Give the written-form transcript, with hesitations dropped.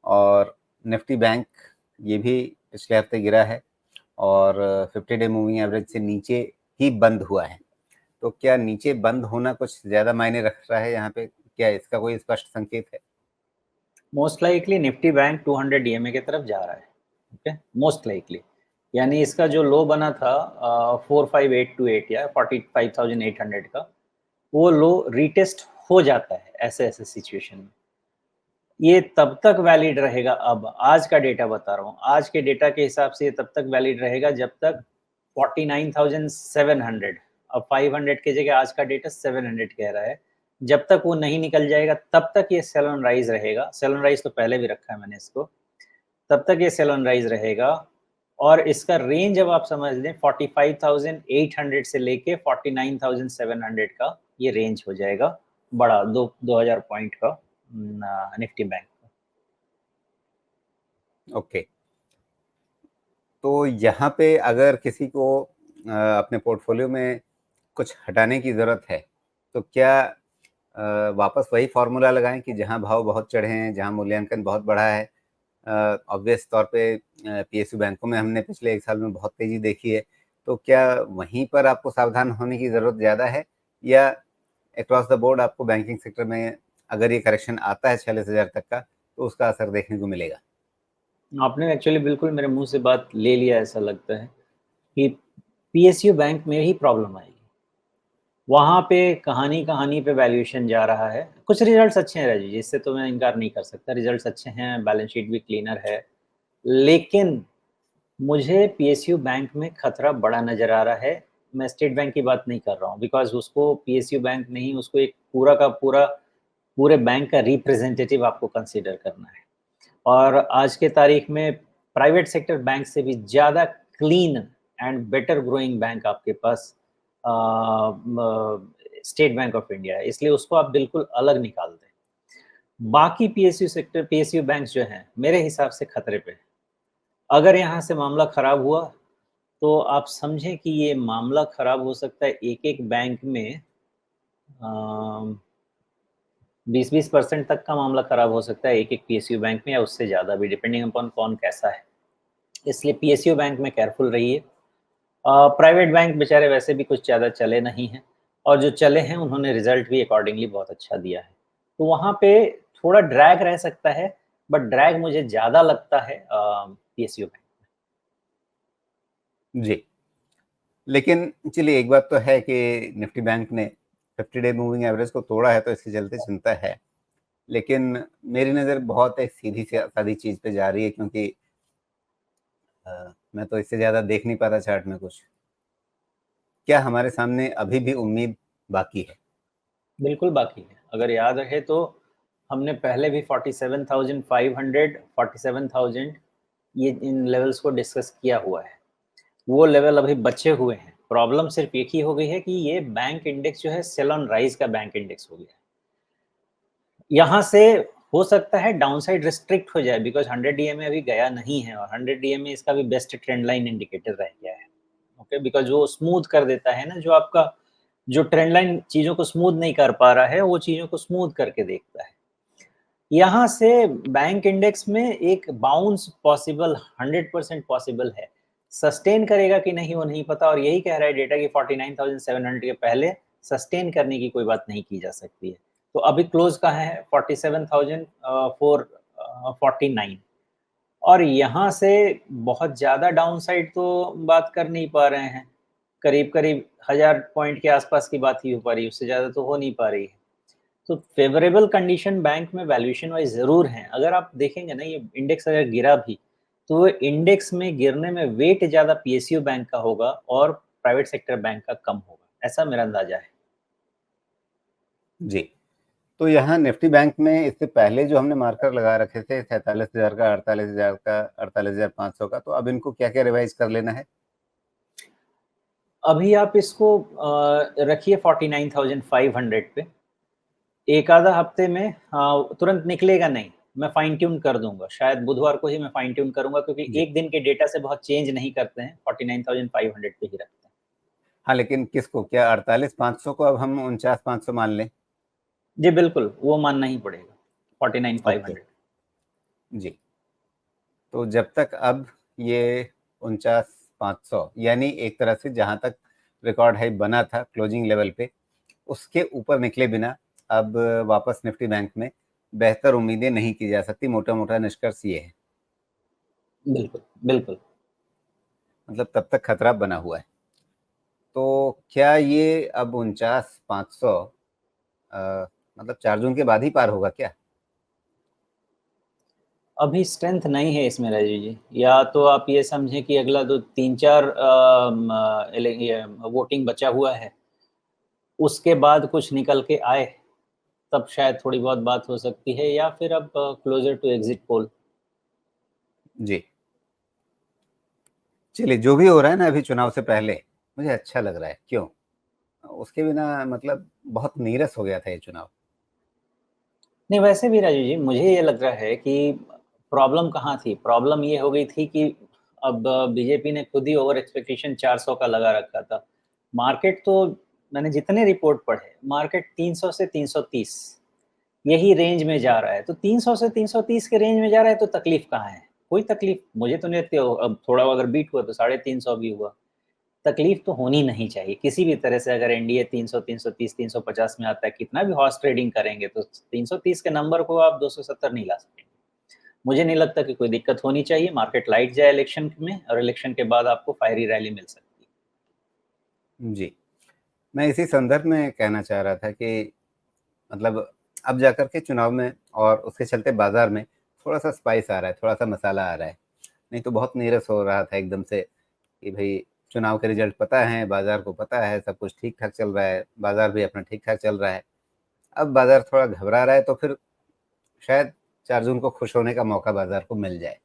और Nifty bank ये भी पिछले हफ्ते गिरा है और 50 डे मूविंग एवरेज से नीचे ही बंद हुआ है। तो क्या नीचे बंद होना कुछ ज़्यादा मायने रख रहा है यहाँ पे? क्या इसका कोई स्पष्ट संकेत है? Most likely Nifty bank 200 DMA की तरफ जा रहा है। ओके, मोस्ट लाइकली, यानी इसका जो लो बना था 45828 या 45,800 का, वो लो रीटेस्ट हो जाता है ऐसे ऐसे सिचुएशन में। ये तब तक वैलिड रहेगा, अब आज का डेटा बता रहा हूँ, आज के डेटा के हिसाब से ये तब तक वैलिड रहेगा जब तक 49,700, अब 500 की जगह आज का डेटा 700 कह रहा है, जब तक वो नहीं निकल जाएगा तब तक ये सेल ऑन राइज रहेगा। सेल ऑन राइज तो पहले भी रखा है मैंने इसको, तब तक ये सेल ऑन राइज रहेगा। और इसका रेंज अब आप समझ लें 45,800 से लेके 49,700 का ये रेंज हो जाएगा, बड़ा 2000 पॉइंट का निफ्टी बैंक का। ओके, तो यहाँ पे अगर किसी को अपने पोर्टफोलियो में कुछ हटाने की ज़रूरत है, तो क्या वापस वही फॉर्मूला लगाएं कि जहाँ भाव बहुत चढ़े हैं, जहाँ मूल्यांकन बहुत बढ़ा है? ऑब्वियस तौर पे पीएसयू बैंकों में हमने पिछले 1 साल में बहुत तेज़ी देखी है, तो क्या वहीं पर आपको सावधान होने की ज़रूरत ज़्यादा है, या अक्रॉस द बोर्ड आपको बैंकिंग सेक्टर में अगर ये करेक्शन आता है 46,000 तक का, तो उसका असर देखने को मिलेगा? आपने एक्चुअली बिल्कुल मेरे मुंह से बात ले लिया, ऐसा लगता है कि पीएसयू बैंक में ही प्रॉब्लम आएगी। वहाँ पे कहानी पे वैल्यूएशन जा रहा है। कुछ रिजल्ट्स अच्छे हैं राजू जी, इससे तो मैं इनकार नहीं कर सकता, रिजल्ट्स अच्छे हैं, बैलेंस शीट भी क्लीनर है, लेकिन मुझे पीएसयू बैंक में खतरा बड़ा नज़र आ रहा है। मैं स्टेट बैंक की बात नहीं कर रहा हूँ, बिकॉज़ उसको पीएसयू बैंक नहीं, उसको एक पूरा का पूरा पूरे बैंक का रिप्रेजेंटेटिव आपको कंसीडर करना है। और आज के तारीख में प्राइवेट सेक्टर बैंक से भी ज़्यादा clean and better growing bank आपके पास स्टेट बैंक ऑफ इंडिया है, इसलिए उसको आप बिल्कुल अलग निकाल दें। बाकी पीएसयू सेक्टर, पीएसयू बैंक जो हैं, मेरे हिसाब से खतरे पे हैं। अगर यहाँ से मामला खराब हुआ तो आप समझें कि ये मामला खराब हो सकता है एक-एक बैंक में 20-20% तक का मामला खराब हो सकता है एक-एक पीएसयू बैंक में, या उससे ज़्यादा भी, डिपेंडिंग अपॉन कौन कैसा है। इसलिए पीएसयू बैंक में केयरफुल रहिए। प्राइवेट बैंक बेचारे वैसे भी कुछ ज़्यादा चले नहीं हैं, और जो चले हैं उन्होंने रिजल्ट भी अकॉर्डिंगली बहुत अच्छा दिया है। तो वहाँ पे थोड़ा ड्रैग रह सकता है, बट ड्रैग मुझे ज़्यादा लगता है पीएसयू बैंक। जी। लेकिन चलिए, एक बात तो है कि निफ्टी बैंक ने 50 डे मूविंग एवरेज को तोड़ा है, तो इसके चलते चिंता है। लेकिन मेरी नज़र बहुत एक सीधी सी सादी चीज़ पे जा रही है, क्योंकि मैं तो इससे ज़्यादा देख नहीं पा रहा चार्ट में कुछ। क्या हमारे सामने अभी भी उम्मीद बाकी है? बिल्कुल बाकी है। अगर याद रहे तो हमने पहले भी 47,500, 47,000 ये इन लेवल्स को डिस्कस किया हुआ है। वो लेवल अभी बचे हुए हैं। प्रॉब्लम सिर्फ एक ही हो गई है कि ये बैंक इंडेक्स जो है सेल ऑन राइज का बैंक इंडेक्स हो गया है। यहाँ से हो सकता है डाउनसाइड रिस्ट्रिक्ट हो जाए, बिकॉज़ 100 डीएमए अभी गया नहीं है, और 100 डीएमए इसका भी बेस्ट ट्रेंड लाइन इंडिकेटर रह गया है। ओके, बिकॉज़ वो स्मूथ कर देता है ना, जो आपका जो ट्रेंड लाइन चीज़ों को स्मूथ नहीं कर पा रहा है, वो चीज़ों को स्मूथ करके देखता है। यहाँ से बैंक इंडेक्स में एक बाउंस पॉसिबल, 100% पॉसिबल है। सस्टेन करेगा कि नहीं वो नहीं पता, और यही कह रहा है डेटा कि 49,700 के पहले सस्टेन करने की कोई बात नहीं की जा सकती है। तो अभी क्लोज कहाँ है? 47,449, और यहाँ से बहुत ज़्यादा डाउनसाइड तो बात कर नहीं पा रहे हैं। करीब-करीब 1000 पॉइंट के आसपास की बात ही हो पा रही है, उससे ज़्यादा तो हो नहीं पा रही है। तो फेवरेबल कंडीशन बैंक में वैल्यूएशन वाइज ज़रूर हैं। अगर आप देखेंगे ना, ये इंडेक्स अगर गिरा भी, तो वो इंडेक्स में गिरने में वेट ज़्यादा पीएसयू बैंक का होगा और प्राइवेट सेक्टर बैंक का कम होगा, ऐसा मेरा अंदाजा है। जी। तो यहाँ निफ्टी बैंक में इससे पहले जो हमने मार्कर लगा रखे थे 47,000 का, 48,000 का, 48,500 का, तो अब इनको क्या-क्या रिवाइज़ कर लेना है? अभी आप इसको रखिए 49,500 पे। एक आधा हफ्ते में तुरंत निकलेगा नहीं, मैं फाइन ट्यून कर दूँगा। शायद बुधवार को ही मैं फाइन ट्यून करूँगा, क्योंकि जी। एक दिन के डेटा से बहुत चेंज नहीं करते हैं, 49,500 पे ही रखते हैं। हाँ, लेकिन किसको? क्या 48,500 को अब हम 49,500 मान लें? जी, बिल्कुल, वो मानना ही पड़ेगा, ओके। 49,500। जी। तो जब तक अब ये 49,500 यानी एक तरह से जहां तक रिकॉर्ड हाई बना था क्लोजिंग लेवल पे, उसके ऊपर निकले बिना अब वापस निफ्टी बैंक में बेहतर उम्मीदें नहीं की जा सकती। मोटा मोटा निष्कर्ष ये है। बिल्कुल बिल्कुल। मतलब तब तक खतरा बना हुआ है। तो क्या ये अब 49,500 मतलब 4 जून के बाद ही पार होगा क्या? अभी स्ट्रेंथ नहीं है इसमें राजीव जी, या तो आप ये समझें कि अगला तो 3-4 वोटिंग बचा हुआ है, उसके बाद कुछ निकल के आए तब शायद थोड़ी बहुत बात हो सकती है, या फिर अब क्लोजर टू एग्जिट पोल। जी। चलिए, जो भी हो रहा है ना अभी चुनाव से पहले, मुझे अच्छा लग रहा है। क्यों? उसके बिना मतलब बहुत नीरस हो गया था ये चुनाव। नहीं, वैसे भी राजू जी मुझे ये लग रहा है कि प्रॉब्लम कहाँ थी। प्रॉब्लम ये हो गई थी कि अब बीजेपी ने खुद ही ओवर एक्सपेक्टेशन 400 का लगा रखा था। मार्केट तो, मैंने जितने रिपोर्ट पढ़े, मार्केट 300 से 330 यही रेंज में जा रहा है। तो 300 से 330 के रेंज में जा रहा है तो तकलीफ कहाँ है? कोई तकलीफ मुझे तो नहीं लगती। अब थोड़ा अगर बीट हुआ तो 350 भी हुआ, तकलीफ तो होनी नहीं चाहिए किसी भी तरह से। अगर एनडीए 300, 330, 350 में आता है, कितना भी हॉर्स ट्रेडिंग करेंगे तो 330 के नंबर को आप 270 नहीं ला सकते। मुझे नहीं लगता कि कोई दिक्कत होनी चाहिए। मार्केट लाइट जाए इलेक्शन में, और इलेक्शन के बाद आपको फायरी रैली मिल सकती जी। मैं इसी संदर्भ में कहना चाह रहा था कि मतलब अब जाकर के चुनाव में और उसके चलते बाजार में थोड़ा-सा स्पाइस आ रहा है, थोड़ा-सा मसाला आ रहा है। नहीं तो बहुत नीरस हो रहा था एकदम से कि भई चुनाव के रिज़ल्ट पता हैं, बाजार को पता है, सब कुछ ठीक-ठाक चल रहा है, बाजार भी अपना ठीक-ठाक चल रहा है। अब बाजार थोड़ा घबरा रहा है तो फिर शायद 4 जून को खुश होने का मौका बाजार को मिल जाए।